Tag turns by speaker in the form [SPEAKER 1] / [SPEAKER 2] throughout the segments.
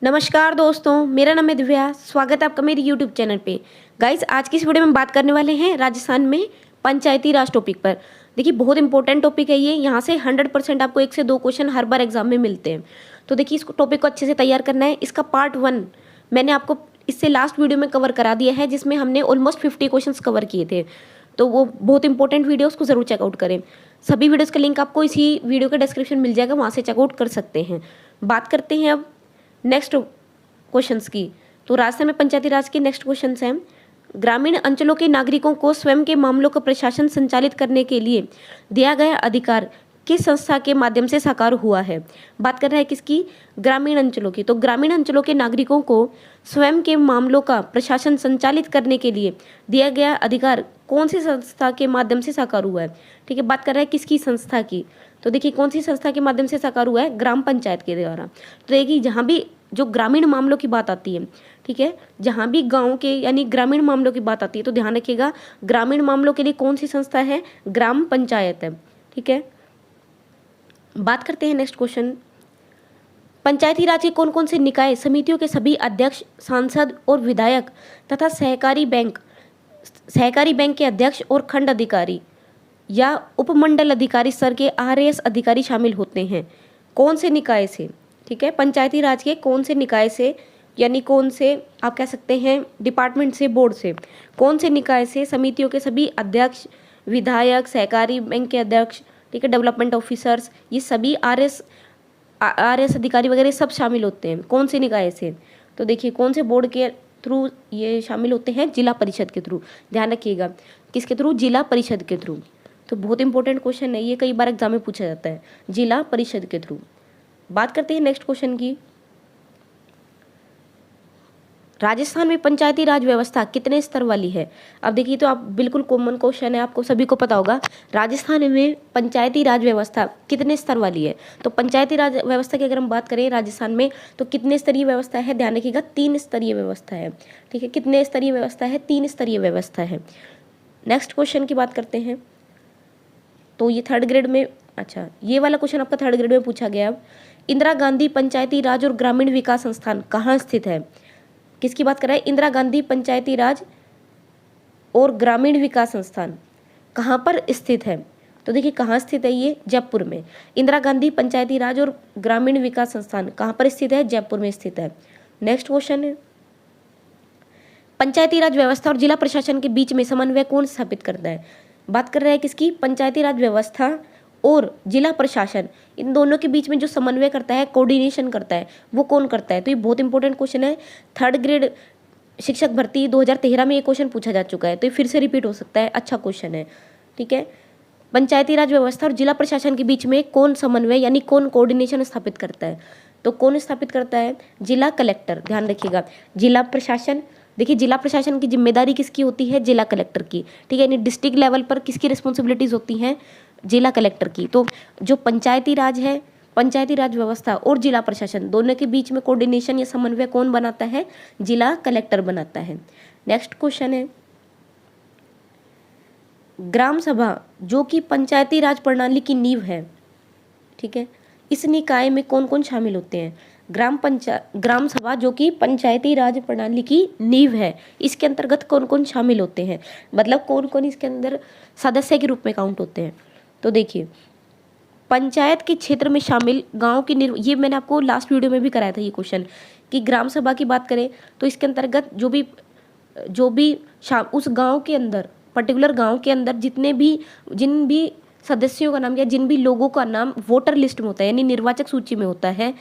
[SPEAKER 1] नमस्कार दोस्तों, मेरा नाम है दिव्या। स्वागत है आपका मेरे यूट्यूब चैनल पे। गाइस, आज की इस वीडियो में बात करने वाले हैं राजस्थान में पंचायती राज टॉपिक पर। देखिए, बहुत इंपॉर्टेंट टॉपिक है ये। यहाँ से 100% आपको 1 से 2 क्वेश्चन हर बार एग्जाम में मिलते हैं। तो देखिए, इस टॉपिक को अच्छे से तैयार करना है। इसका पार्ट 1 मैंने आपको इससे लास्ट वीडियो में कवर करा दिया है, जिसमें हमने ऑलमोस्ट 50 क्वेश्चन कवर किए थे। तो वो बहुत इंपॉर्टेंट वीडियो, उसको जरूर चेकआउट करें। सभी वीडियोज़ का लिंक आपको इसी वीडियो के डिस्क्रिप्शन मिल जाएगा, वहाँ से चेकआउट कर सकते हैं। बात करते हैं अब नेक्स्ट क्वेश्चंस की। तो राजस्थान में पंचायती राज के नेक्स्ट क्वेश्चन हैं। ग्रामीण अंचलों के नागरिकों को स्वयं के मामलों का प्रशासन संचालित करने के लिए दिया गया अधिकार किस संस्था के माध्यम से साकार हुआ है? बात कर रहा है किसकी? ग्रामीण अंचलों की। तो ग्रामीण अंचलों के नागरिकों को स्वयं के मामलों का प्रशासन संचालित करने के लिए दिया गया अधिकार कौन सी संस्था के माध्यम से साकार हुआ है? ठीक है, बात कर रहा है किसकी? संस्था की। तो देखिए, कौन सी संस्था के माध्यम से साकार हुआ है? ग्राम पंचायत के द्वारा। तो देखिए, जहाँ भी जो ग्रामीण मामलों की बात आती है, ठीक है, जहाँ भी गांव के यानी ग्रामीण मामलों की बात आती है, तो ध्यान रखिएगा, ग्रामीण मामलों के लिए कौन सी संस्था है? ग्राम पंचायत है। ठीक है, बात करते हैं नेक्स्ट क्वेश्चन। पंचायती राज के कौन कौन से निकाय समितियों के सभी अध्यक्ष, सांसद और विधायक तथा सहकारी बैंक के अध्यक्ष और खंड अधिकारी या उपमंडल अधिकारी स्तर के आरएएस अधिकारी शामिल होते हैं? कौन से निकाय से? ठीक है, पंचायती राज के कौन से निकाय से, यानी कौन से आप कह सकते हैं डिपार्टमेंट से, बोर्ड से, कौन से निकाय से समितियों के सभी अध्यक्ष, विधायक, सहकारी बैंक के अध्यक्ष, ठीक है, डेवलपमेंट ऑफिसर्स, ये सभी आरएस अधिकारी वगैरह सब शामिल होते हैं? कौन से निकाय से? तो देखिए, कौन से बोर्ड के थ्रू ये शामिल होते हैं? जिला परिषद के थ्रू। ध्यान रखिएगा, किसके थ्रू? जिला परिषद के थ्रू। तो बहुत इंपॉर्टेंट क्वेश्चन है ये, कई बार एग्जाम में पूछा जाता है, जिला परिषद के थ्रू। बात करते हैं नेक्स्ट क्वेश्चन की। राजस्थान में पंचायती राज व्यवस्था कितने स्तर वाली है? अब देखिए, तो आप बिल्कुल कॉमन क्वेश्चन है, आपको सभी को पता होगा, राजस्थान में पंचायती राज व्यवस्था कितने स्तर वाली है? तो पंचायती राज व्यवस्था की अगर हम बात करें राजस्थान में, तो कितने स्तरीय व्यवस्था है? ध्यान रखिएगा, 3 स्तरीय व्यवस्था है। ठीक है, कितने स्तरीय व्यवस्था है? 3 स्तरीय व्यवस्था है। नेक्स्ट क्वेश्चन की बात करते हैं। तो ये 3rd ग्रेड में, अच्छा, ये वाला क्वेश्चन आपका 3rd ग्रेड में पूछा गया। अब इंदिरा गांधी पंचायती राज और ग्रामीण विकास संस्थान कहाँ स्थित है? किसकी बात कर रहा है? इंदिरा गांधी पंचायती राज और ग्रामीण विकास संस्थान कहाँ पर स्थित है? तो देखिए, कहाँ स्थित है ये? जयपुर में। इंदिरा गांधी पंचायती राज और ग्रामीण विकास संस्थान कहाँ पर स्थित है? जयपुर में स्थित है। नेक्स्ट क्वेश्चन है, पंचायती राज व्यवस्था और जिला प्रशासन के बीच में समन्वय कौन स्थापित करता है? बात कर रहा है किसकी? पंचायती राज व्यवस्था और जिला प्रशासन, इन दोनों के बीच में जो समन्वय करता है, कोऑर्डिनेशन करता है, वो कौन करता है? तो ये बहुत इंपॉर्टेंट क्वेश्चन है। 3rd ग्रेड शिक्षक भर्ती 2013 में ये क्वेश्चन पूछा जा चुका है, तो ये फिर से रिपीट हो सकता है। अच्छा क्वेश्चन है। ठीक है, पंचायती राज व्यवस्था और जिला प्रशासन के बीच में कौन समन्वय यानी कौन कोऑर्डिनेशन स्थापित करता है? तो कौन स्थापित करता है? जिला कलेक्टर। ध्यान रखिएगा, जिला प्रशासन। देखिए, जिला प्रशासन की जिम्मेदारी किसकी होती है? जिला कलेक्टर की। ठीक है, यानी डिस्ट्रिक्ट लेवल पर किसकी रिस्पॉन्सिबिलिटीज होती हैं? जिला कलेक्टर की। तो जो पंचायती राज है, पंचायती राज व्यवस्था और जिला प्रशासन दोनों के बीच में कोऑर्डिनेशन या समन्वय कौन बनाता है? जिला कलेक्टर बनाता है। नेक्स्ट क्वेश्चन है, ग्राम सभा जो कि पंचायती राज प्रणाली की नींव है, ठीक है, इस निकाय में कौन कौन शामिल होते हैं? ग्राम सभा जो कि पंचायती राज प्रणाली की नींव है, इसके अंतर्गत कौन कौन शामिल होते हैं? मतलब कौन कौन इसके अंदर सदस्य के रूप में काउंट होते हैं? तो देखिए, पंचायत के क्षेत्र में शामिल गांव की ये मैंने आपको लास्ट वीडियो में भी कराया था ये क्वेश्चन, कि ग्राम सभा की बात करें तो इसके अंतर्गत जो भी उस गांव के अंदर, पर्टिकुलर गांव के अंदर जिन भी सदस्यों का नाम या जिन भी लोगों का नाम वोटर लिस्ट में होता है, यानी निर्वाचक सूची में होता है,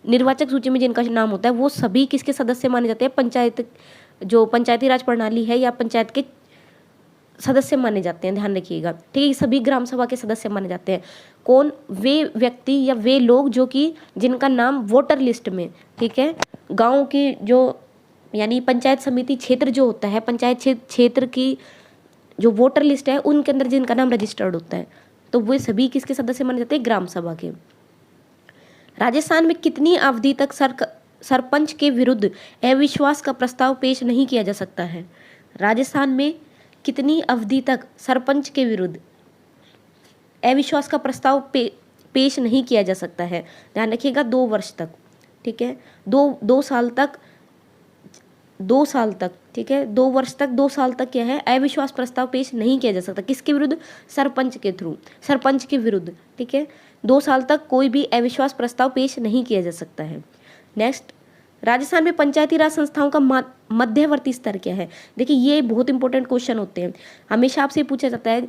[SPEAKER 1] निर्वाचक सूची में जिनका नाम होता है, वो सभी किसके सदस्य माने जाते हैं? जो पंचायती राज प्रणाली है या पंचायत के सदस्य माने जाते हैं। ध्यान रखिएगा, ठीक है, सभी ग्राम सभा के सदस्य माने जाते हैं। कौन? वे व्यक्ति या वे लोग जो कि जिनका नाम वोटर लिस्ट में, ठीक है, गांव की जो यानी पंचायत समिति क्षेत्र जो होता है, पंचायत क्षेत्र की जो वोटर लिस्ट है, उनके अंदर जिनका नाम रजिस्टर्ड होता है, तो वे सभी किसके सदस्य माने जाते हैं? ग्राम सभा के। राजस्थान में कितनी अवधि तक सरपंच के विरुद्ध अविश्वास का प्रस्ताव पेश नहीं किया जा सकता है? राजस्थान में कितनी अवधि तक सरपंच के विरुद्ध अविश्वास का प्रस्ताव पेश नहीं किया जा सकता है? ध्यान रखिएगा, 2 वर्ष तक। ठीक है, 2 साल तक, 2 साल तक, ठीक है, 2 वर्ष तक, 2 साल तक क्या है, अविश्वास प्रस्ताव पेश नहीं किया जा सकता। किसके विरुद्ध? सरपंच के थ्रू, सरपंच के विरुद्ध, ठीक है, 2 साल तक कोई भी अविश्वास प्रस्ताव पेश नहीं किया जा सकता है। नेक्स्ट, राजस्थान में पंचायती राज संस्थाओं का मध्यवर्ती स्तर क्या है? देखिए ये बहुत इंपॉर्टेंट क्वेश्चन होते हैं, हमेशा आपसे पूछा जाता है,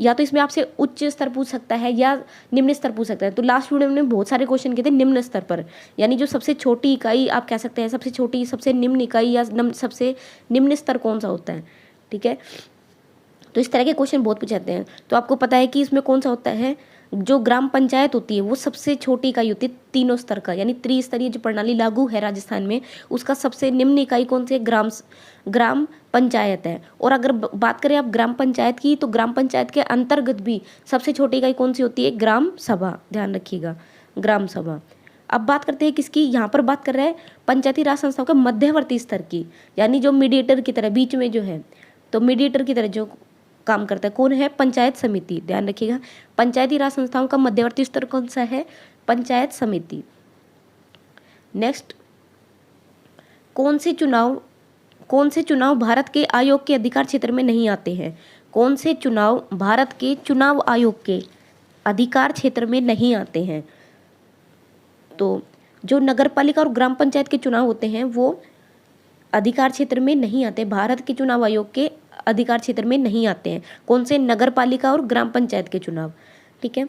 [SPEAKER 1] या तो इसमें आपसे उच्च स्तर पूछ सकता है या निम्न स्तर पूछ सकता है। तो लास्ट वीडियो में बहुत सारे क्वेश्चन किए थे निम्न स्तर पर, यानी जो सबसे छोटी इकाई आप कह सकते हैं, सबसे छोटी, सबसे निम्न इकाई या सबसे निम्न स्तर कौन सा होता है, ठीक है। तो इस तरह के क्वेश्चन बहुत पूछे जाते हैं। तो आपको पता है कि इसमें कौन सा होता है, जो ग्राम पंचायत होती है वो सबसे छोटी इकाई होती है, 3 स्तर का, यानी त्रिस्तरीय जो प्रणाली लागू है राजस्थान में, उसका सबसे निम्न इकाई कौन सी है? ग्राम पंचायत है। और अगर बात करें आप ग्राम पंचायत की, तो ग्राम पंचायत के अंतर्गत भी सबसे छोटी इकाई कौन सी होती है? ग्राम सभा, ध्यान रखिएगा, ग्राम सभा। अब बात करते हैं किसकी, यहाँ पर बात कर रहे हैं पंचायती राज संस्थाओं के मध्यवर्ती स्तर की, यानी जो मीडिएटर की तरह बीच में जो है, तो मीडिएटर की तरह जो काम करता है कौन है? पंचायत समिति, ध्यान रखिएगा। पंचायती राज संस्थाओं का मध्यवर्ती स्तर कौन सा है? पंचायत समिति। नेक्स्ट, कौन से चुनाव भारत के आयोग के अधिकार क्षेत्र में नहीं आते हैं? कौन से चुनाव भारत के चुनाव आयोग के अधिकार क्षेत्र में नहीं आते हैं? तो जो नगरपालिका और ग्राम पंचायत के चुनाव होते हैं वो अधिकार क्षेत्र में नहीं आते, भारत के चुनाव आयोग के अधिकार क्षेत्र में नहीं आते हैं। कौन से? नगरपालिका और ग्राम पंचायत के चुनाव, ठीक है,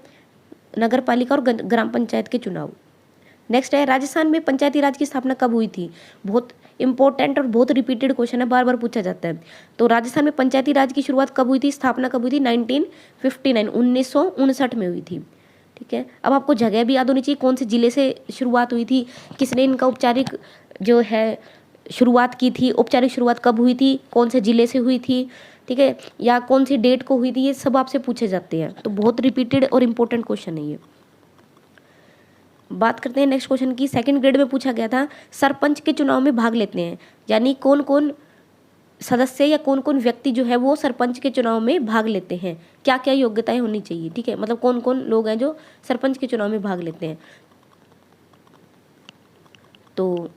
[SPEAKER 1] नगरपालिका और ग्राम पंचायत के चुनाव। नेक्स्ट है, राजस्थान में पंचायती राज की स्थापना कब हुई थी? बहुत इंपॉर्टेंट और बहुत रिपीटेड क्वेश्चन है, बार बार पूछा जाता है। तो राजस्थान में पंचायती राज की शुरुआत कब हुई थी, स्थापना कब हुई थी? 1959, 1959 में हुई थी, ठीक है। अब आपको जगह भी याद होनी चाहिए, कौन से जिले से शुरुआत हुई थी, किसने इनका औपचारिक जो है शुरुआत की थी, औपचारिक शुरुआत कब हुई थी, कौन से जिले से हुई थी, ठीक है, या कौन सी डेट को हुई थी, ये सब आपसे पूछे जाते हैं। तो बहुत रिपीटेड और इंपॉर्टेंट क्वेश्चन है ये। बात करते हैं नेक्स्ट क्वेश्चन की, सेकंड ग्रेड में पूछा गया था, सरपंच के चुनाव में भाग लेते हैं, यानी कौन कौन सदस्य या कौन कौन व्यक्ति जो है वो सरपंच के चुनाव में भाग लेते हैं, क्या क्या योग्यताएं होनी चाहिए, ठीक है, मतलब कौन कौन लोग हैं जो सरपंच के चुनाव में भाग लेते हैं। तो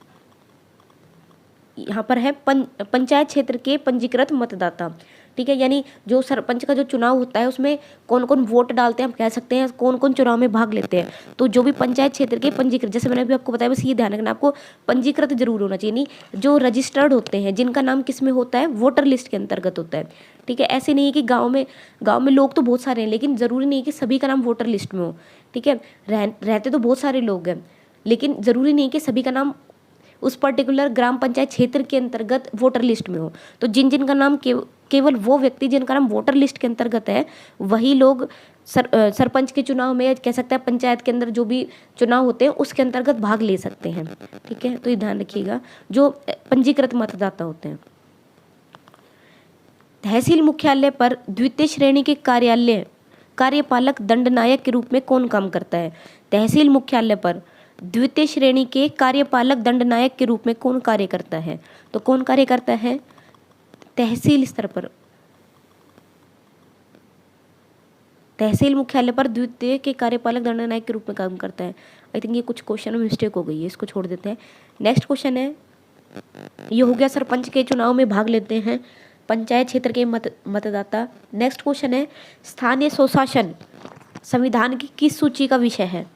[SPEAKER 1] यहाँ पर है पंचायत क्षेत्र के पंजीकृत मतदाता, ठीक है, यानी जो सरपंच का जो चुनाव होता है उसमें कौन कौन वोट डालते हैं, हम कह सकते हैं कौन कौन चुनाव में भाग लेते हैं। तो जो भी पंचायत क्षेत्र के पंजीकृत, जैसे मैंने अभी आपको बताया, बस ये ध्यान रखना आपको, पंजीकृत जरूर होना चाहिए, नहीं जो रजिस्टर्ड होते हैं, जिनका नाम किस में होता है? वोटर लिस्ट के अंतर्गत होता है, ठीक है। ऐसे नहीं है कि गाँव में लोग तो बहुत सारे हैं, लेकिन ज़रूरी नहीं है कि सभी का नाम वोटर लिस्ट में हो, ठीक है, रहते तो बहुत सारे लोग हैं, लेकिन ज़रूरी नहीं है कि सभी का नाम उस पर्टिकुलर ग्राम पंचायत क्षेत्र के अंतर्गत वोटर लिस्ट में हो। तो जिन का नाम केवल वो व्यक्ति जिनका नाम वोटर लिस्ट के अंतर्गत है, वही लोग सरपंच के चुनाव में, कह सकते हैं पंचायत के अंदर जो भी चुनाव होते हैं उसके अंतर्गत भाग ले सकते हैं, ठीक है। तो ये ध्यान रखिएगा, जो पंजीकृत मतदाता होते हैं। तहसील मुख्यालय पर द्वितीय श्रेणी के कार्यपालक दंडनायक के रूप में कौन काम करता है? तहसील मुख्यालय पर द्वितीय श्रेणी के कार्यपालक दंडनायक के रूप में कौन कार्य करता है? तो कौन कार्य करता है तहसील स्तर पर? तहसील मुख्यालय पर द्वितीय के कार्यपालक दंडनायक के रूप में काम करता है। आई थिंक ये कुछ क्वेश्चन में मिस्टेक हो गई है, इसको छोड़ देते हैं। नेक्स्ट क्वेश्चन है, ये हो गया सरपंच के चुनाव में भाग लेते हैं पंचायत क्षेत्र के मतदाता। नेक्स्ट क्वेश्चन है, स्थानीय स्वशासन संविधान की किस सूची का विषय है?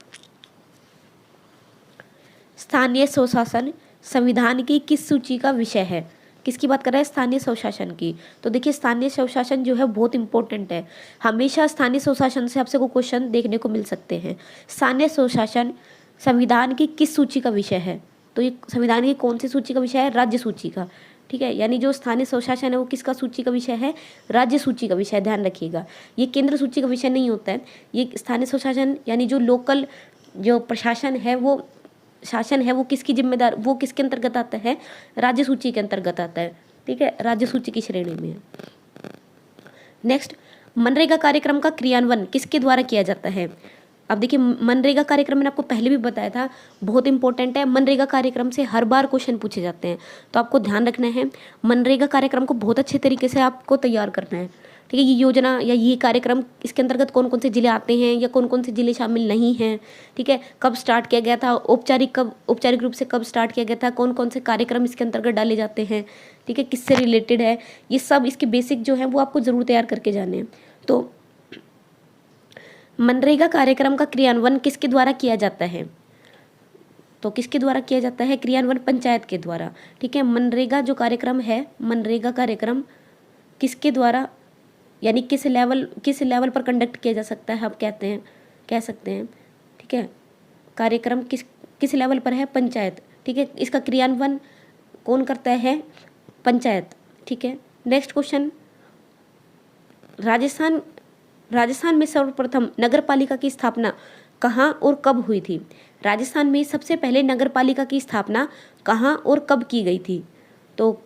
[SPEAKER 1] स्थानीय स्वशासन संविधान की किस सूची का विषय है? किसकी बात कर रहा है? स्थानीय स्वशासन की। तो देखिए स्थानीय स्वशासन जो है बहुत इंपॉर्टेंट है, हमेशा स्थानीय स्वशासन से आपसे कोई क्वेश्चन देखने को मिल सकते हैं। स्थानीय स्वशासन संविधान की किस सूची का विषय है? तो ये संविधान की कौन सी सूची का विषय है? राज्य सूची का, ठीक है। यानी जो स्थानीय स्वशासन है वो किसका सूची का विषय है? राज्य सूची का विषय, ध्यान रखिएगा। ये केंद्र सूची का विषय नहीं होता है। ये स्थानीय स्वशासन यानी जो लोकल जो प्रशासन है वो शासन है वो किसकी जिम्मेदार, वो किसके अंतर्गत आता है? राज्य सूची के अंतर्गत आता है, ठीक है, राज्य सूची की श्रेणी में है। नेक्स्ट, मनरेगा कार्यक्रम का क्रियान्वयन किसके द्वारा किया जाता है? अब देखिए मनरेगा कार्यक्रम मैंने आपको पहले भी बताया था, बहुत इंपॉर्टेंट है। मनरेगा कार्यक्रम से हर बार क्वेश्चन पूछे जाते हैं, तो आपको ध्यान रखना है मनरेगा कार्यक्रम को बहुत अच्छे तरीके से आपको तैयार करना है। ठीक है, ये योजना या ये कार्यक्रम इसके अंतर्गत कौन कौन से जिले आते हैं या कौन कौन से जिले शामिल नहीं हैं, ठीक है, कब स्टार्ट किया गया था, औपचारिक रूप से कब स्टार्ट किया गया था, कौन कौन से कार्यक्रम इसके अंतर्गत डाले जाते हैं, ठीक है, किससे रिलेटेड है, ये सब इसके बेसिक जो है वो आपको ज़रूर तैयार करके जाने हैं। तो मनरेगा कार्यक्रम का क्रियान्वयन किसके द्वारा किया जाता है, तो किसके द्वारा किया जाता है, क्रियान्वयन पंचायत के द्वारा, ठीक है। मनरेगा जो कार्यक्रम है, मनरेगा कार्यक्रम किसके द्वारा यानी किस लेवल पर कंडक्ट किया जा सकता है, आप कह सकते हैं, ठीक है, कार्यक्रम किस लेवल पर है, पंचायत, ठीक है, इसका क्रियान्वयन कौन करता है, पंचायत, ठीक है। नेक्स्ट क्वेश्चन, राजस्थान में सर्वप्रथम नगर पालिका की स्थापना कहाँ और कब हुई थी, राजस्थान में सबसे पहले नगर पालिका की स्थापना कहाँ और कब की गई थी, तो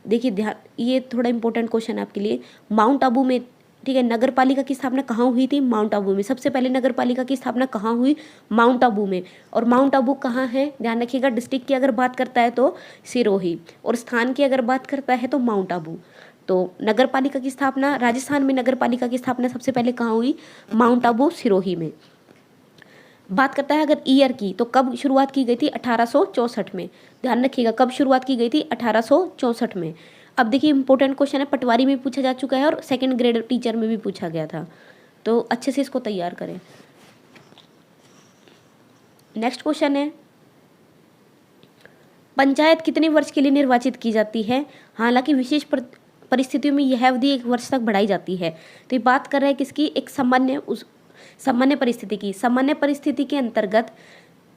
[SPEAKER 1] देखिए ध्यान, ये थोड़ा इंपॉर्टेंट क्वेश्चन है आपके लिए, माउंट आबू में, ठीक है, नगर पालिका की स्थापना कहाँ हुई थी, माउंट आबू में, सबसे पहले नगर पालिका की स्थापना कहाँ हुई, माउंट आबू में। और माउंट आबू कहाँ है, ध्यान रखिएगा, डिस्ट्रिक्ट की अगर बात करता है तो सिरोही, और स्थान की अगर बात करता है तो माउंट आबू। तो नगर पालिका की स्थापना, राजस्थान में नगर पालिका की स्थापना सबसे पहले कहाँ हुई, माउंट आबू, सिरोही में। बात करता है अगर ईयर की, तो कब शुरुआत की गई थी, 1864 में, ध्यान रखिएगा कब शुरुआत की गई थी, 1864 में। अब देखिए इंपॉर्टेंट क्वेश्चन है, पटवारी में पूछा जा चुका है और सेकंड ग्रेड टीचर में भी पूछा गया था, तो अच्छे से इसको तैयार करें। नेक्स्ट क्वेश्चन है, पंचायत कितने वर्ष के लिए निर्वाचित की जाती है, हालांकि विशेष परिस्थितियों में यह अवधि 1 वर्ष तक बढ़ाई जाती है। तो ये बात कर रहे हैं किसकी, एक सामान्य परिस्थिति की। सामान्य परिस्थिति के अंतर्गत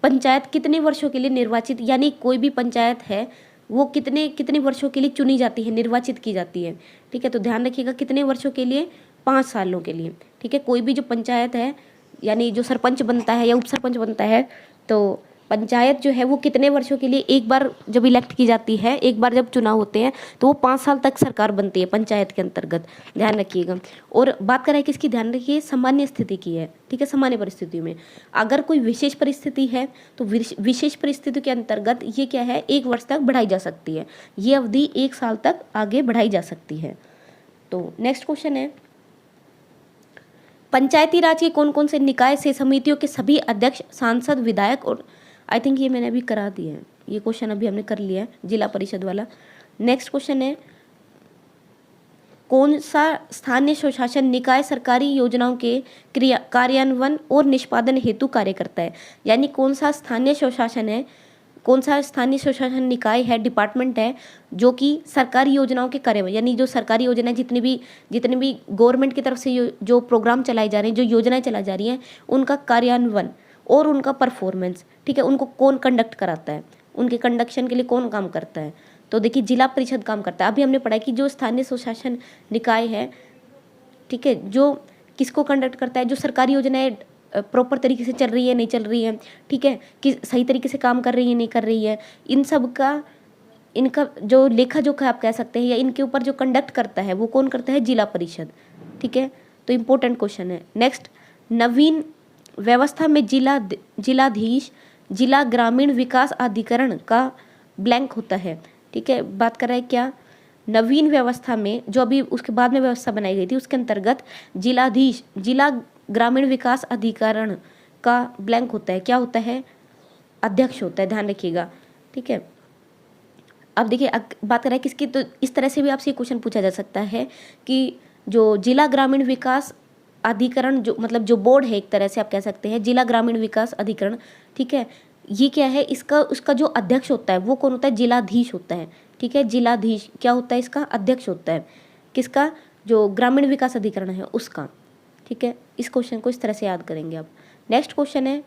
[SPEAKER 1] पंचायत कितने वर्षों के लिए निर्वाचित, यानी कोई भी पंचायत है वो कितने वर्षों के लिए चुनी जाती है, निर्वाचित की जाती है, ठीक है। तो ध्यान रखिएगा कितने वर्षों के लिए, 5 सालों के लिए, ठीक है। कोई भी जो पंचायत है यानी जो सरपंच बनता है या उप सरपंच बनता है, तो पंचायत जो है वो कितने वर्षों के लिए, एक बार जब इलेक्ट की जाती है, एक बार जब चुनाव होते हैं तो वो 5 साल तक सरकार बनती है पंचायत के अंतर्गत, ध्यान रखिएगा। और बात करें किसकी, ध्यान रखिए सामान्य स्थिति की है, ठीक है, सामान्य परिस्थितियों में। अगर कोई विशेष परिस्थिति है तो विशेष परिस्थिति के अंतर्गत ये क्या है, 1 वर्ष तक बढ़ाई जा सकती है, ये अवधि 1 साल तक आगे बढ़ाई जा सकती है। तो नेक्स्ट क्वेश्चन है, पंचायती राज के कौन कौन से निकाय से समितियों के सभी अध्यक्ष, सांसद, विधायक, और आई थिंक ये मैंने अभी करा दिया है, ये क्वेश्चन अभी हमने कर लिया है, जिला परिषद वाला। नेक्स्ट क्वेश्चन है, कौन सा स्थानीय स्वशासन निकाय सरकारी योजनाओं के कार्यान्वयन और निष्पादन हेतु कार्य करता है, यानी कौन सा स्थानीय स्वशासन है, कौन सा स्थानीय स्वशासन निकाय है, डिपार्टमेंट है जो कि सरकारी योजनाओं के कार्यान्वयन, यानी जो सरकारी योजनाएं जितनी भी गवर्नमेंट की तरफ से जो प्रोग्राम चलाए जा रहे हैं, जो योजनाएं चलाई जा रही हैं, उनका कार्यान्वयन और उनका परफॉर्मेंस, ठीक है, उनको कौन कंडक्ट कराता है, उनके कंडक्शन के लिए कौन काम करता है, तो देखिए जिला परिषद काम करता है। अभी हमने पढ़ा कि जो स्थानीय स्वशासन निकाय है, ठीक है, जो किसको कंडक्ट करता है, जो सरकारी योजनाएं प्रॉपर तरीके से चल रही है नहीं चल रही है, ठीक है, कि सही तरीके से काम कर रही है नहीं कर रही है, इन सब का इनका जो लेखा जोखा आप कह सकते हैं, या इनके ऊपर जो कंडक्ट करता है वो कौन करता है, जिला परिषद, ठीक है। तो इम्पोर्टेंट क्वेश्चन है। नेक्स्ट, नवीन व्यवस्था में जिलाधीश, जिला ग्रामीण विकास अधिकरण का ब्लैंक होता है, ठीक है। बात कर रहा है क्या, नवीन व्यवस्था में जो अभी उसके बाद में व्यवस्था बनाई गई थी उसके अंतर्गत जिलाधीश, जिला ग्रामीण विकास अधिकरण का ब्लैंक होता है, क्या होता है, अध्यक्ष होता है, ध्यान रखिएगा, ठीक है। अब देखिए बात कर रहा है किसकी, तो इस तरह से भी आपसे क्वेश्चन पूछा जा सकता है कि जो जिला ग्रामीण विकास अधिकरण, जो मतलब जो बोर्ड है, एक तरह से आप कह सकते हैं जिला ग्रामीण विकास अधिकरण, ठीक है, ये क्या है, उसका जो अध्यक्ष होता है वो कौन होता है, जिलाधीश होता है, ठीक है। जिलाधीश क्या होता है, इसका अध्यक्ष होता है, किसका, जो ग्रामीण विकास अधिकरण है उसका, ठीक है। इस क्वेश्चन को इस तरह से याद करेंगे आप। नेक्स्ट क्वेश्चन है,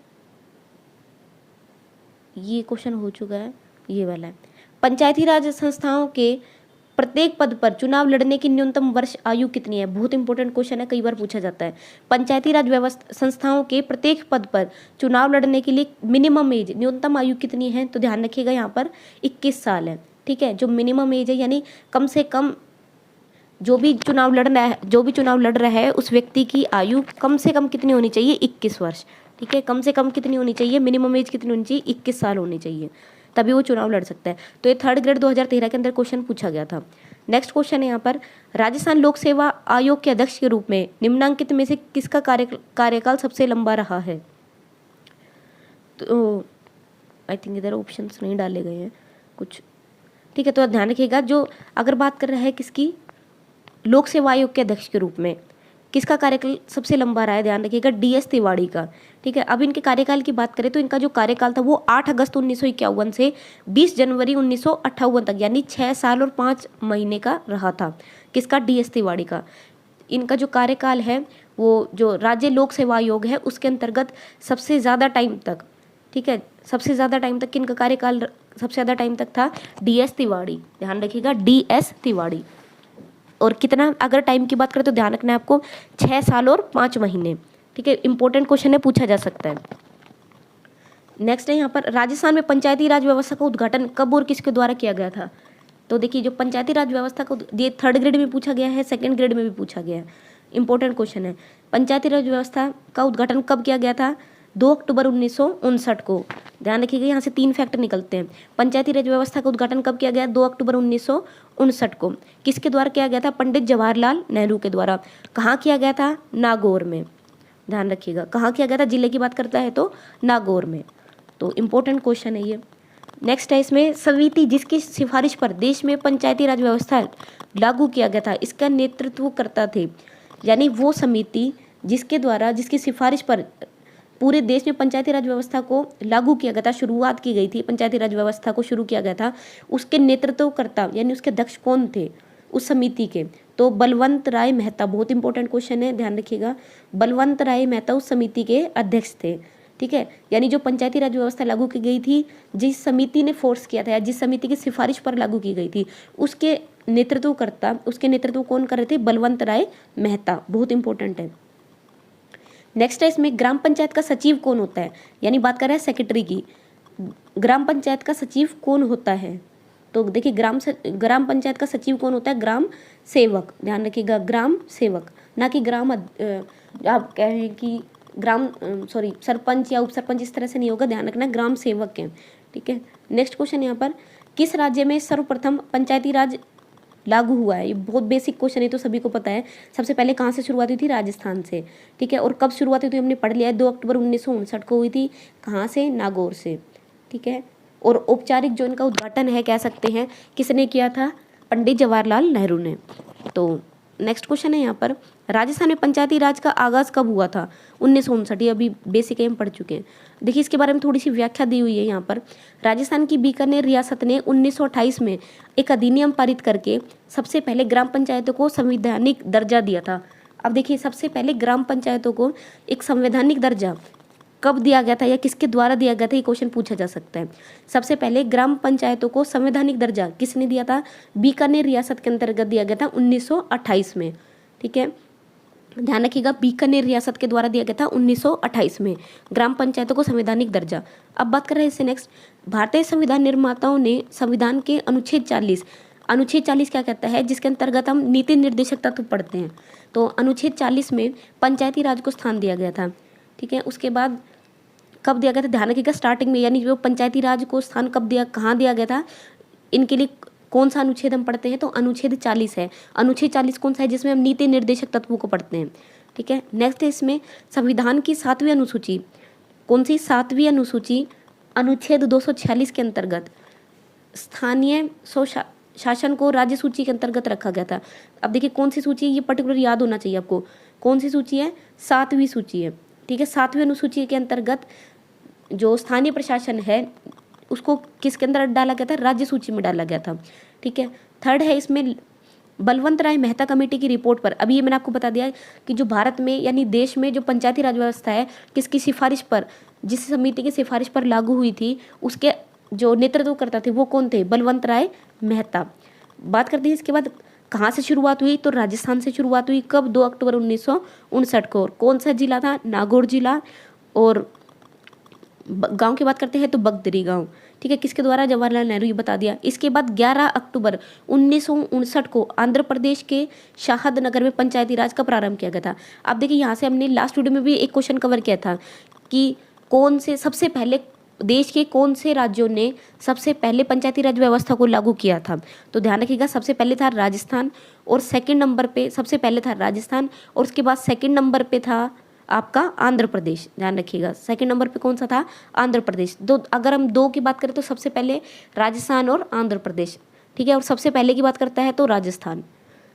[SPEAKER 1] ये क्वेश्चन हो चुका है, ये वाला है, पंचायती राज संस्थाओं के प्रत्येक पद पर चुनाव लड़ने की न्यूनतम वर्ष आयु कितनी है, बहुत इंपॉर्टेंट क्वेश्चन है, कई बार पूछा जाता है। पंचायती राज व्यवस्था संस्थाओं के प्रत्येक पद पर चुनाव लड़ने के लिए मिनिमम एज, न्यूनतम आयु कितनी है, तो ध्यान रखिएगा यहाँ पर 21 साल है, ठीक है। जो मिनिमम एज है यानी कम से कम जो भी चुनाव लड़ रहा है उस व्यक्ति की आयु कम से कम कितनी होनी चाहिए, 21 वर्ष, ठीक है। कम से कम कितनी होनी चाहिए, मिनिमम एज कितनी होनी चाहिए, 21 साल होनी चाहिए, तभी वो चुनाव लड़ सकता है। तो ये 3rd ग्रेड 2013 के अंदर क्वेश्चन पूछा गया था। नेक्स्ट क्वेश्चन है यहाँ पर, राजस्थान लोक सेवा आयोग के अध्यक्ष के रूप में निम्नांकित में से किसका कार्यकाल सबसे लंबा रहा है? तो आई थिंक इधर ऑप्शंस नहीं डाले गए हैं कुछ, ठीक है। तो ध्यान रखिएगा, जो अगर बात कर रहा है किसकी, लोक सेवा आयोग के अध्यक्ष के रूप में किसका कार्यकाल सबसे लंबा रहा है, ध्यान रखिएगा, DS तिवारी का, ठीक है। अब इनके कार्यकाल की बात करें तो इनका जो कार्यकाल था वो 8 अगस्त 1951 से 20 जनवरी 1958 तक, यानी 6 साल और 5 महीने का रहा था। किसका? DS तिवारी का। इनका जो कार्यकाल है वो जो राज्य लोक सेवा आयोग है उसके अंतर्गत सबसे ज़्यादा टाइम तक, ठीक है, सबसे ज़्यादा टाइम तक किनका कार्यकाल सबसे ज़्यादा टाइम तक था? DS तिवारी, ध्यान रखिएगा, DS तिवारी। और कितना, अगर टाइम की बात करें तो ध्यान रखना है आपको, 6 साल और 5 महीने, ठीक है। इंपॉर्टेंट क्वेश्चन है, पूछा जा सकता है। नेक्स्ट है यहाँ पर, राजस्थान में पंचायती राज व्यवस्था का उद्घाटन कब और किसके द्वारा किया गया था? तो देखिए, जो पंचायती राज व्यवस्था का, ये 3rd ग्रेड में पूछा गया है, 2nd ग्रेड में भी पूछा गया है, इंपॉर्टेंट क्वेश्चन है। पंचायती राज व्यवस्था का उद्घाटन कब किया गया था? 2 अक्टूबर 1959 को। ध्यान रखिएगा, यहाँ से 3 फैक्ट निकलते हैं। पंचायती राज व्यवस्था का उद्घाटन कब किया गया? 2 अक्टूबर 1959 को। किसके द्वारा किया गया था? पंडित जवाहरलाल नेहरू के द्वारा। कहाँ किया गया था? नागौर में। ध्यान रखिएगा, कहाँ किया गया था? जिले की बात करता है तो नागौर में। तो इम्पोर्टेंट क्वेश्चन है ये। नेक्स्ट है इसमें, समिति जिसकी सिफारिश पर देश में पंचायती राज व्यवस्था लागू किया गया था, इसका नेतृत्व करता थे, यानी वो समिति जिसके द्वारा, जिसकी सिफारिश पर पूरे देश में पंचायती राज व्यवस्था को लागू किया गया था, शुरुआत की गई थी, पंचायती राज व्यवस्था को शुरू किया गया था, उसके नेतृत्वकर्ता यानी उसके अध्यक्ष कौन थे उस समिति के? तो बलवंत राय मेहता। बहुत इंपॉर्टेंट क्वेश्चन है, ध्यान रखिएगा, बलवंत राय मेहता उस समिति के अध्यक्ष थे, ठीक है। यानी जो पंचायती राज व्यवस्था लागू की गई थी, जिस समिति ने फोर्स किया था या जिस समिति की सिफारिश पर लागू की गई थी, उसके नेतृत्वकर्ता, उसके नेतृत्व कौन कर रहे थे? बलवंत राय मेहता। बहुत इंपॉर्टेंट है। नेक्स्ट है इसमें, ग्राम पंचायत का सचिव कौन होता है, यानी बात कर रहे हैं सेक्रेटरी की। ग्राम पंचायत का सचिव कौन होता है? तो देखिए, ग्राम पंचायत का सचिव कौन होता है? ग्राम सेवक। ध्यान रखिएगा, ग्राम सेवक, ना कि आप कह रहे हैं कि सरपंच या उप सरपंच, इस तरह से नहीं होगा, ध्यान रखना, ग्राम सेवक है, ठीक है। नेक्स्ट क्वेश्चन यहाँ पर, किस राज्य में सर्वप्रथम पंचायती राज लागू हुआ है? ये बहुत बेसिक क्वेश्चन है, तो सभी को पता है। सबसे पहले कहाँ से शुरुआत हुई थी? राजस्थान से, ठीक है। और कब शुरुआत हुई थी हमने पढ़ लिया है, 2 अक्टूबर 1959 को हुई थी। कहाँ से? नागौर से, ठीक है। और औपचारिक जो इनका उद्घाटन है, कह सकते हैं, किसने किया था? पंडित जवाहरलाल नेहरू ने। तो नेक्स्ट क्वेश्चन है यहाँ पर, राजस्थान में पंचायती राज का आगाज कब हुआ था? 1959। ये अभी बेसिक हम पढ़ चुके हैं। देखिए, इसके बारे में थोड़ी सी व्याख्या दी हुई है यहाँ पर। राजस्थान की बीकानेर रियासत ने 1928 में एक अधिनियम पारित करके सबसे पहले ग्राम पंचायतों को संवैधानिक दर्जा दिया था। अब देखिए, सबसे पहले ग्राम पंचायतों को एक संवैधानिक दर्जा कब दिया गया था या किसके द्वारा दिया गया था? ये क्वेश्चन पूछा जा सकता है। सबसे पहले ग्राम पंचायतों को संवैधानिक दर्जा किसने दिया था? बीकानेर रियासत के अंतर्गत दिया गया था 1928 में, ठीक है। ध्यान रखिएगा, बीकानेर रियासत के द्वारा दिया गया था 1928 में ग्राम पंचायतों को संवैधानिक दर्जा। अब बात कर रहे हैं इससे नेक्स्ट, भारतीय संविधान निर्माताओं ने संविधान के अनुच्छेद 40 क्या कहता है, जिसके अंतर्गत हम नीति निर्देशक तत्व पढ़ते हैं। तो अनुच्छेद 40 में पंचायती राज को स्थान दिया गया था, ठीक है। उसके बाद कब दिया गया था? ध्यान रखिएगा, स्टार्टिंग में, यानी जो पंचायती राज को स्थान कब दिया, कहाँ दिया गया था, इनके लिए कौन सा अनुच्छेद हम पढ़ते हैं? तो अनुच्छेद 40 है। अनुच्छेद 40 कौन सा है? जिसमें हम नीति निर्देशक तत्वों को पढ़ते हैं, ठीक है। नेक्स्ट है इसमें, संविधान की 7वीं अनुसूची, कौन सी? 7वीं अनुसूची, अनुच्छेद 246 के अंतर्गत स्थानीय शासन को राज्य सूची के अंतर्गत रखा गया था। अब देखिए, कौन सी सूची है, ये पर्टिकुलर याद होना चाहिए आपको। कौन सी सूची है? 7वीं सूची है, ठीक है। 7वीं अनुसूची के अंतर्गत जो स्थानीय प्रशासन है उसको किसके अंदर डाला गया था? राज्य सूची में डाला गया था, ठीक है। थर्ड है इसमें, बलवंत राय मेहता कमेटी की रिपोर्ट पर, अभी ये मैंने आपको बता दिया कि जो भारत में यानी देश में जो पंचायती राज व्यवस्था है, किसकी सिफारिश पर, जिस समिति की सिफारिश पर लागू हुई थी, उसके जो नेतृत्व करता थे वो कौन थे? बलवंत राय मेहता। बात करते हैं इसके बाद कहाँ से शुरुआत हुई, तो राजस्थान से शुरुआत हुई। कब? 2 अक्टूबर 1959 को। कौन सा जिला था? नागौर जिला। और गांव की बात करते हैं तो बगदरी गांव, ठीक है। किसके द्वारा? जवाहरलाल नेहरू, ये बता दिया। इसके बाद 11 अक्टूबर 1959 को आंध्र प्रदेश के शाहद नगर में पंचायती राज का प्रारंभ किया गया था। अब देखिए, यहाँ से हमने लास्ट वीडियो में भी एक क्वेश्चन कवर किया था कि कौन से सबसे पहले देश के कौन से राज्यों ने सबसे पहले पंचायती राज व्यवस्था को लागू किया था? तो ध्यान रखिएगा, सबसे पहले था राजस्थान, और सेकंड नंबर पे सबसे पहले था राजस्थान, और उसके बाद सेकंड नंबर पे था आपका आंध्र प्रदेश। ध्यान रखिएगा, सेकंड नंबर पे कौन सा था? आंध्र प्रदेश। अगर हम दो की बात करें तो सबसे पहले राजस्थान और आंध्र प्रदेश, ठीक है, और सबसे पहले की बात करता है तो राजस्थान।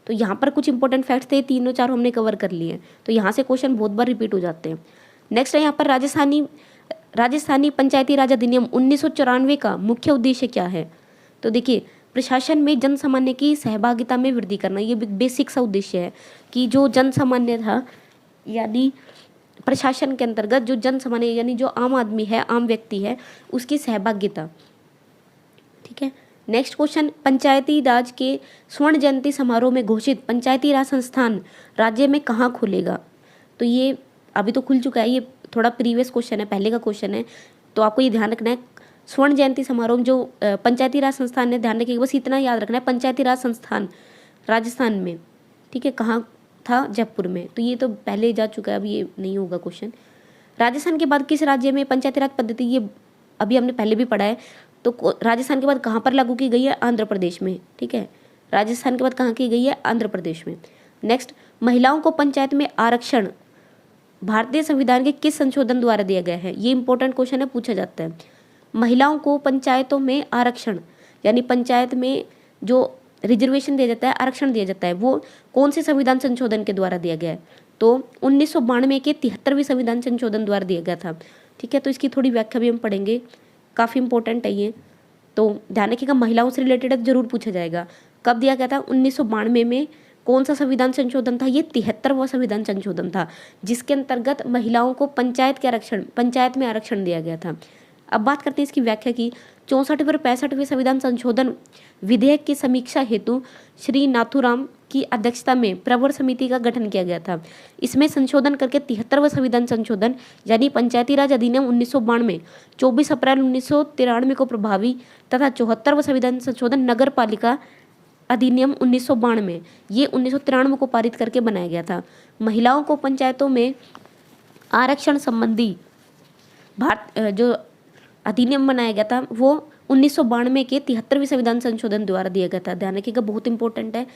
[SPEAKER 1] तो यहाँ पर कुछ इंपॉर्टेंट फैक्ट्स थे, तीनों चारों हमने कवर कर लिए, तो यहाँ से क्वेश्चन बहुत बार रिपीट हो जाते हैं। नेक्स्ट है यहाँ पर राजस्थानी पंचायती राज अधिनियम 1994 का मुख्य उद्देश्य क्या है? तो देखिए, प्रशासन में जन सामान्य की सहभागिता में वृद्धि करना, ये बेसिक सा उद्देश्य है कि जो जन सामान्य था, यानी प्रशासन के अंतर्गत जो जन सामान्य यानी जो आम आदमी है, आम व्यक्ति है, उसकी सहभागिता, ठीक है। नेक्स्ट क्वेश्चन, पंचायती राज के स्वर्ण जयंती समारोह में घोषित पंचायती राज संस्थान राज्य में कहाँ खुलेगा? तो ये अभी तो खुल चुका है, ये थोड़ा प्रीवियस क्वेश्चन है, पहले का क्वेश्चन है, तो आपको ये ध्यान रखना है। स्वर्ण जयंती समारोह में जो पंचायती राज संस्थान है, ध्यान रखिएगा, बस इतना याद रखना है, पंचायती राज संस्थान राजस्थान में, ठीक है, कहाँ था? जयपुर में। तो ये तो पहले जा चुका है, अभी ये नहीं होगा क्वेश्चन। राजस्थान के बाद किस राज्य में पंचायती राज पद्धति, ये अभी हमने पहले भी पढ़ा है, तो राजस्थान के बाद कहाँ पर लागू की गई है? आंध्र प्रदेश में, ठीक है, राजस्थान के बाद कहाँ की गई है? आंध्र प्रदेश में। नेक्स्ट, महिलाओं को पंचायत में आरक्षण भारतीय संविधान के किस संशोधन द्वारा दिया गया है? ये इंपॉर्टेंट क्वेश्चन है, पूछा जाता है। महिलाओं को पंचायतों में आरक्षण, यानी पंचायत में जो रिजर्वेशन दिया जाता है, आरक्षण दिया जाता है, वो कौन से संविधान संशोधन के द्वारा दिया गया है? तो 1992 के 73वें संविधान संशोधन द्वारा दिया गया था, ठीक है। तो इसकी थोड़ी व्याख्या भी हम पढ़ेंगे, काफ़ी इंपॉर्टेंट है ये, तो ध्यान रखिएगा, महिलाओं से रिलेटेड जरूर पूछा जाएगा। कब दिया गया था? 1992 में। कौन सा संविधान संशोधन था? ये 73वां संविधान संशोधन था, जिसके अंतर्गत महिलाओं को पंचायत में आरक्षण दिया गया था। अब बात करते हैं इसकी व्याख्या की। 64वें और 65वें संविधान संशोधन विधेयक की समीक्षा हेतु श्री नाथूराम की अध्यक्षता में प्रवर समिति का गठन किया गया था। इसमें संशोधन करके 73वां संविधान संशोधन यानी पंचायती राज अधिनियम 1992 24 अप्रैल 1993 को प्रभावी तथा 74वां संविधान संशोधन नगर पालिका अधिनियम 1992 ये 1993 को पारित करके बनाया गया था। महिलाओं को पंचायतों में आरक्षण संबंधी जो अधिनियम बनाया गया था वो 1992 के 73वें संविधान संशोधन द्वारा दिया गया था। ध्यान रखिएगा, बहुत इंपॉर्टेंट है।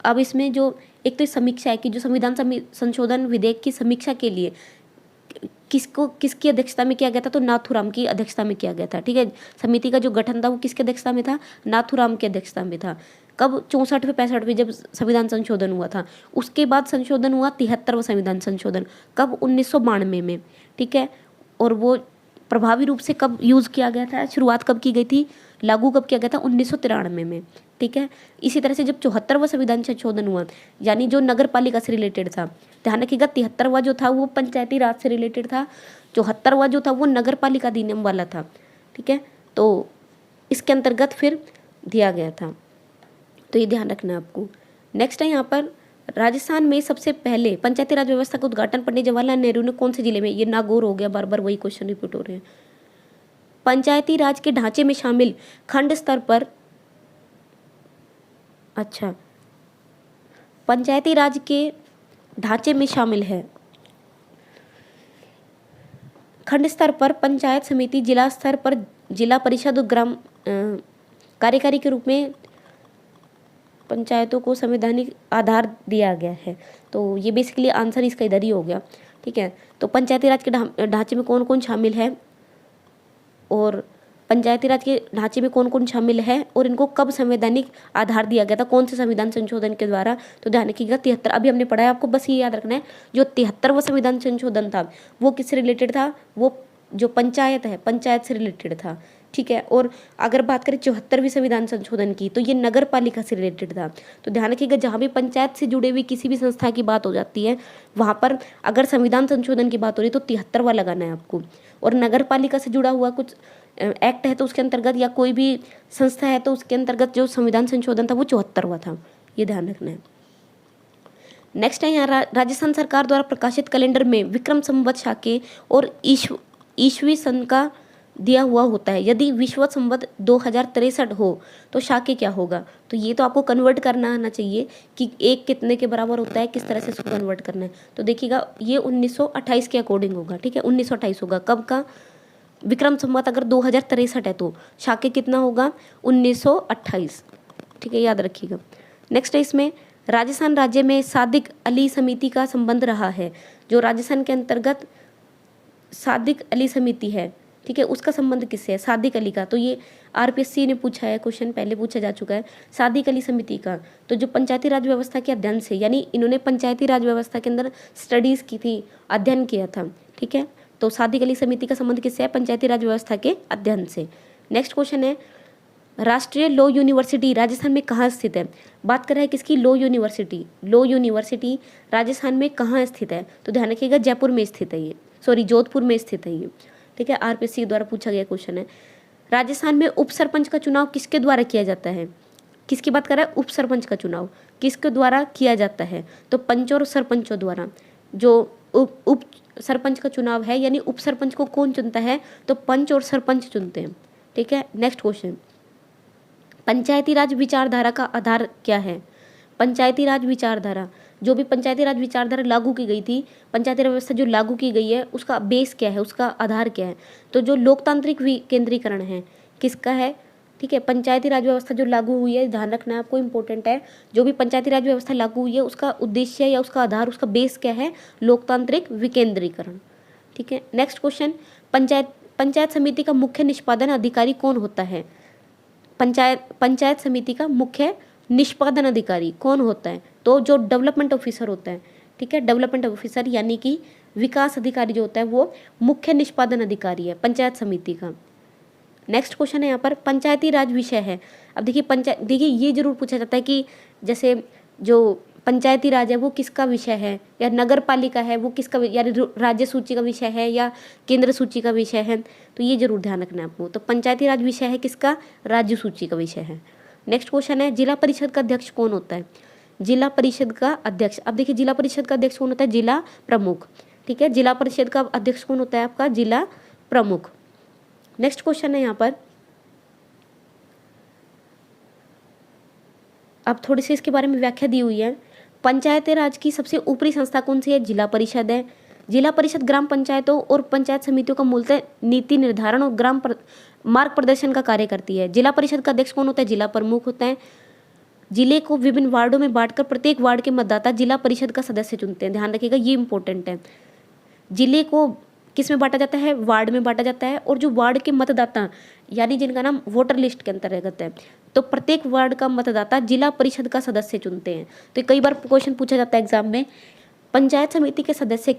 [SPEAKER 1] अब इसमें जो एक तो समीक्षा है कि जो संविधान संशोधन विधेयक की समीक्षा के लिए किसकी अध्यक्षता में किया गया था? तो नाथूराम की अध्यक्षता में किया गया था, ठीक है। समिति का जो गठन था वो किसकी अध्यक्षता में था? नाथूराम की अध्यक्षता में था। कब? 64वें 65वें जब संविधान संशोधन हुआ था। उसके बाद संशोधन हुआ 73वां संविधान संशोधन, कब? 1992 में, ठीक है। और वो प्रभावी रूप से कब यूज़ किया गया था? शुरुआत कब की गई थी? लागू कब किया गया था? 1993 में, ठीक है। इसी तरह से जब 74वां संविधान संशोधन हुआ, यानी जो नगर पालिका से रिलेटेड था, ध्यान रखिएगा, 73वां जो था वो पंचायती राज से रिलेटेड था, 74वां जो था वो नगर पालिका अधिनियम वाला था, ठीक है। तो इसके अंतर्गत फिर दिया गया था, तो ये ध्यान रखना है आपको। नेक्स्ट है यहाँ पर, राजस्थान में सबसे पहले पंचायती राज व्यवस्था का उद्घाटन पंडित जवाहरलाल नेहरू ने कौन से जिले में? ये नागौर हो गया, बार बार वही क्वेश्चन रिपीट हो रहे हैं। पंचायती राज के ढांचे में शामिल खंड स्तर पर, अच्छा, पंचायती राज के ढांचे में शामिल है खंड स्तर पर पंचायत समिति, जिला स्तर पर जिला परिषद और ग्राम कार्यकारी के रूप में पंचायतों को संवैधानिक आधार दिया गया है। तो ये बेसिकली आंसर इसका इधर ही हो गया, ठीक है। तो पंचायती राज के ढांचे में कौन कौन शामिल है, और पंचायती राज के ढांचे में कौन कौन शामिल है, और इनको कब संवैधानिक आधार दिया गया था, कौन से संविधान संशोधन के द्वारा? तो ध्यान रखिएगा, 73, अभी हमने पढ़ा है, आपको बस ये याद रखना है, जो 73वां संविधान संशोधन था वो किससे रिलेटेड था? वो जो पंचायत है, पंचायत से रिलेटेड था, ठीक है। और अगर बात करें 74वीं संविधान संशोधन की, तो ये नगर पालिका से रिलेटेड था। तो ध्यान रखिएगा, जहाँ भी पंचायत से जुड़े हुई किसी भी संस्था की बात हो जाती है, वहाँ पर अगर संविधान संशोधन की बात हो रही है तो 73वां लगाना है आपको। और नगर पालिका से जुड़ा हुआ कुछ एक्ट है तो उसके अंतर्गत, या कोई भी संस्था है तो उसके अंतर्गत जो संविधान संशोधन था वो 74वां था, ये ध्यान रखना है। नेक्स्ट है यहाँ, राजस्थान सरकार द्वारा प्रकाशित कैलेंडर में विक्रम संवत शाके और ईस्वी सन का दिया हुआ होता है। यदि विश्व संवत 2063 हो तो शाके क्या होगा? तो ये तो आपको कन्वर्ट करना आना चाहिए कि एक कितने के बराबर होता है, किस तरह से इसको कन्वर्ट करना है। तो देखिएगा, ये 1928 के अकॉर्डिंग होगा, ठीक है, 1928 होगा। कब का? विक्रम संवत अगर 2063 है तो शाके कितना होगा 1928। ठीक है, याद रखिएगा। नेक्स्ट है इसमें राजस्थान राज्य में सादिक अली समिति का संबंध रहा है। जो राजस्थान के अंतर्गत सादिक अली समिति है, ठीक है, उसका संबंध किससे है? सादिक अली का। तो ये आरपीएससी ने पूछा है, क्वेश्चन पहले पूछा जा चुका है। सादिक अली समिति का तो जो पंचायती राज व्यवस्था के अध्ययन से, यानी इन्होंने पंचायती राज व्यवस्था के अंदर स्टडीज की थी, अध्ययन किया था। ठीक है, तो सादिक अली समिति का संबंध किससे है? पंचायती राज व्यवस्था के अध्ययन से। नेक्स्ट क्वेश्चन है राष्ट्रीय लॉ यूनिवर्सिटी राजस्थान में कहाँ स्थित है? बात कर रहे हैं किसकी? Law university. Law university Rajasthan में कहाँ स्थित है? तो ध्यान रखिएगा जयपुर में स्थित है ये, सॉरी जोधपुर में स्थित है ये। ठीक है, आरपीएससी द्वारा पूछा गया क्वेश्चन है। राजस्थान में उप सरपंच का चुनाव किसके द्वारा किया जाता है? किसकी बात कर रहा है? उप सरपंच का चुनाव किसके द्वारा किया जाता है? तो पंच और सरपंचों द्वारा। जो उप सरपंच का चुनाव है, यानी उप सरपंच को कौन चुनता है? तो पंच और सरपंच चुनते हैं। ठीक है, नेक्स्ट क्वेश्चन, पंचायती राज विचारधारा का आधार क्या है? पंचायती राज विचारधारा, जो भी पंचायती राज विचारधारा लागू की गई थी, पंचायती राज व्यवस्था जो लागू की गई है, उसका बेस क्या है, उसका आधार क्या है? तो जो लोकतांत्रिक विकेंद्रीकरण है, किसका है? ठीक है, पंचायती राज व्यवस्था जो लागू हुई है, ध्यान रखना आपको, इंपॉर्टेंट है। जो भी पंचायती राज व्यवस्था लागू हुई है, उसका उद्देश्य या उसका आधार, उसका बेस क्या है? लोकतांत्रिक विकेंद्रीकरण। ठीक है, नेक्स्ट क्वेश्चन, पंचायत समिति का मुख्य निष्पादन अधिकारी कौन होता है? पंचायत समिति का मुख्य निष्पादन अधिकारी कौन होता है? तो जो डेवलपमेंट ऑफिसर होता है। ठीक है, डेवलपमेंट ऑफिसर यानी कि विकास अधिकारी जो होता है, वो मुख्य निष्पादन अधिकारी है पंचायत समिति का। नेक्स्ट क्वेश्चन है यहाँ पर पंचायती राज विषय है। अब देखिए ये जरूर पूछा जाता है कि जैसे जो पंचायती राज है वो किसका विषय है, या नगर पालिका है वो किसका, यानी राज्य सूची का विषय है या केंद्र सूची का विषय है, तो ये जरूर ध्यान रखना है आपको। तो पंचायती राज विषय है किसका? राज्य सूची का विषय है। नेक्स्ट क्वेश्चन है जिला परिषद का अध्यक्ष कौन होता है? जिला परिषद का अध्यक्ष, अब देखिए जिला परिषद का अध्यक्ष कौन होता है? जिला प्रमुख। ठीक है, जिला परिषद का अध्यक्ष कौन होता है? आपका जिला प्रमुख। नेक्स्ट क्वेश्चन है यहाँ पर, अब थोड़ी सी इसके बारे में व्याख्या दी हुई है। पंचायती राज की सबसे ऊपरी संस्था कौन सी है? जिला परिषद है। जिला परिषद ग्राम पंचायतों और पंचायत समितियों का मूलतः नीति निर्धारण और मार्ग प्रदर्शन का कार्य करती है। जिला परिषद का अध्यक्ष कौन होता है? जिला प्रमुख होता है। जिले को विभिन्न वार्डों में बांटकर प्रत्येक वार्ड के मतदाता जिला परिषद का सदस्य चुनते हैं। ध्यान रखिएगा, ये इंपॉर्टेंट है। जिले को किस में बांटा जाता है? वार्ड में बांटा जाता है। और जो वार्ड के मतदाता, यानी जिनका नाम वोटर लिस्ट के अंतर्गत है, तो प्रत्येक वार्ड का मतदाता जिला परिषद का सदस्य चुनते हैं। तो कई बार क्वेश्चन पूछा जाता है एग्जाम में, पंचायत समिति के सदस्य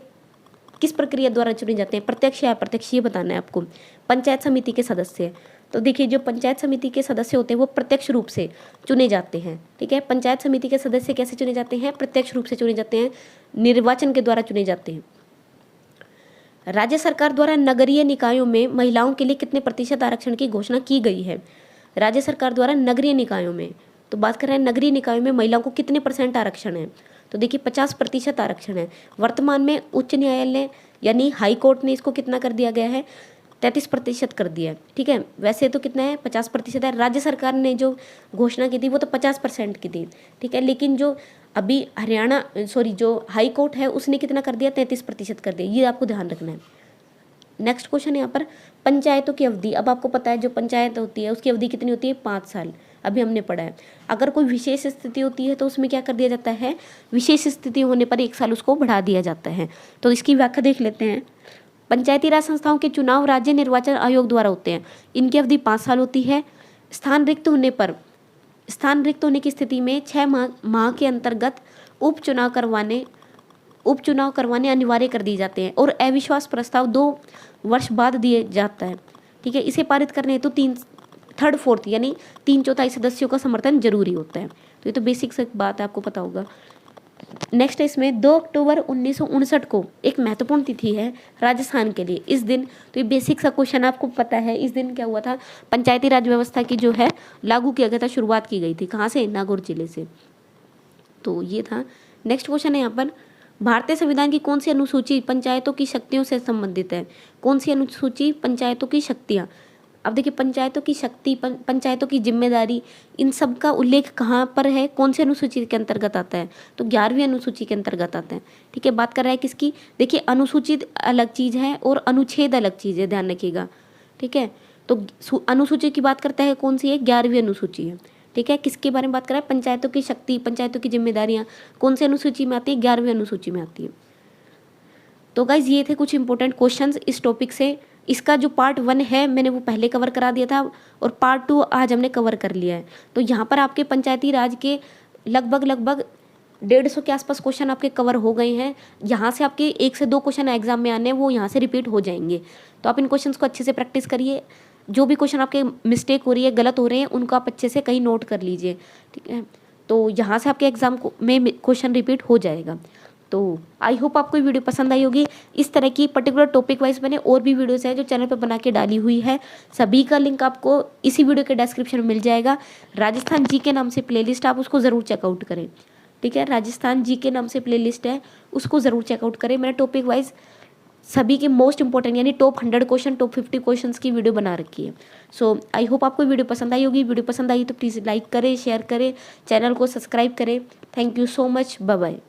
[SPEAKER 1] किस प्रक्रिया द्वारा चुने जाते हैं? प्रत्यक्ष या अप्रत्यक्ष, ये बताना है आपको। पंचायत समिति के सदस्य, तो देखिए जो पंचायत समिति के सदस्य होते हैं वो प्रत्यक्ष रूप से चुने जाते हैं। ठीक है, पंचायत समिति के सदस्य कैसे चुने जाते हैं? प्रत्यक्ष रूप से चुने जाते हैं, निर्वाचन के द्वारा चुने जाते हैं। राज्य सरकार द्वारा नगरीय निकायों में महिलाओं के लिए कितने प्रतिशत आरक्षण की घोषणा की गई है? राज्य सरकार द्वारा नगरीय निकायों में, तो बात कर रहे हैं नगरीय निकायों में महिलाओं को कितने % आरक्षण है? तो देखिए 50% आरक्षण है। वर्तमान में उच्च न्यायालय यानी हाई कोर्ट ने इसको कितना कर दिया गया है? 33% कर दिया है। ठीक है, वैसे तो कितना है? 50% है। राज्य सरकार ने जो घोषणा की थी वो तो 50% की थी। ठीक है, लेकिन जो अभी जो हाई कोर्ट है उसने कितना कर दिया? 33% कर दिया। ये आपको ध्यान रखना है। नेक्स्ट क्वेश्चन है यहाँ पर पंचायतों की अवधि। अब आपको पता है जो पंचायत होती है उसकी अवधि कितनी होती है? 5 साल। अभी हमने पढ़ा है। अगर कोई विशेष स्थिति होती है तो उसमें क्या कर दिया जाता है? विशेष स्थिति होने पर 1 साल उसको बढ़ा दिया जाता है। तो इसकी व्याख्या देख लेते हैं। पंचायती राज संस्थाओं के चुनाव राज्य निर्वाचन आयोग द्वारा होते हैं। इनकी अवधि 5 साल होती है। स्थान रिक्त होने की स्थिति में 6 माह के अंतर्गत उपचुनाव करवाने अनिवार्य कर दिए जाते हैं और अविश्वास प्रस्ताव 2 वर्ष बाद दिए जाता है। ठीक है, इसे पारित करने हेतु 3/4 यानी 3/4 सदस्यों का समर्थन जरूरी होता है। तो ये तो बेसिक से बात आपको पता होगा। नेक्स्ट है इसमें 2 अक्टूबर 1959 को एक महत्वपूर्ण तिथि है राजस्थान के लिए। इस दिन, तो ये बेसिक सा क्वेश्चन आपको पता है, इस दिन क्या हुआ था? पंचायती राज व्यवस्था की जो है लागू किया गया था, शुरुआत की गई थी। कहाँ से? नागौर जिले से। तो ये था। नेक्स्ट क्वेश्चन है यहाँ पर भारतीय संविधान की कौन सी अनुसूची पंचायतों की शक्तियों से संबंधित है? कौन सी अनुसूची? पंचायतों की शक्तियाँ। अब देखिए पंचायतों की शक्ति, पंचायतों की जिम्मेदारी, इन सब का उल्लेख कहाँ पर है? कौन सी अनुसूची के अंतर्गत आता है? तो 11वीं अनुसूची के अंतर्गत आता है। ठीक है, बात कर रहा है किसकी? देखिए अनुसूचित अलग चीज़ है और अनुच्छेद अलग चीज़ है, ध्यान रखिएगा। ठीक है। तो अनुसूची की बात करता है, कौन सी है, 11वीं अनुसूची है। ठीक है, किसके बारे में बात कर रहा है, पंचायतों की शक्ति, पंचायतों की जिम्मेदारियां, कौन सी अनुसूची में आती है, 11वीं अनुसूची में आती है। तो गाइज ये थे कुछ इंपॉर्टेंट क्वेश्चंस इस टॉपिक से। इसका जो पार्ट 1 है मैंने वो पहले कवर करा दिया था और पार्ट 2 आज हमने कवर कर लिया है। तो यहाँ पर आपके पंचायती राज के लगभग 150 के आसपास क्वेश्चन आपके कवर हो गए हैं। यहाँ से आपके 1 से 2 क्वेश्चन एग्जाम में आने हैं, वो यहाँ से रिपीट हो जाएंगे। तो आप इन क्वेश्चंस को अच्छे से प्रैक्टिस करिए। जो भी क्वेश्चन आपके मिस्टेक हो रही है, गलत हो रहे हैं, उनको आप अच्छे से कहीं नोट कर लीजिए। ठीक है, तो यहाँ से आपके एग्जाम में क्वेश्चन रिपीट हो जाएगा। तो आई होप आपको ये वीडियो पसंद आई होगी। इस तरह की पर्टिकुलर टॉपिक वाइज मैंने और भी वीडियोस हैं जो चैनल पर बना के डाली हुई है, सभी का लिंक आपको इसी वीडियो के डिस्क्रिप्शन में मिल जाएगा। राजस्थान जी के नाम से प्लेलिस्ट, आप उसको ज़रूर चेकआउट करें। ठीक है, राजस्थान जी के नाम से प्लेलिस्ट है, उसको ज़रूर चेकआउट करें। मैंने टॉपिक वाइज सभी के मोस्ट इंपॉर्टेंट यानी टॉप 100 क्वेश्चन, टॉप 50 क्वेश्चंस की वीडियो बना रखी है। सो आई होप आपको वीडियो पसंद आई होगी। वीडियो पसंद आई तो प्लीज़ लाइक करें, शेयर करें, चैनल को सब्सक्राइब करें। Thank you so much, bye bye.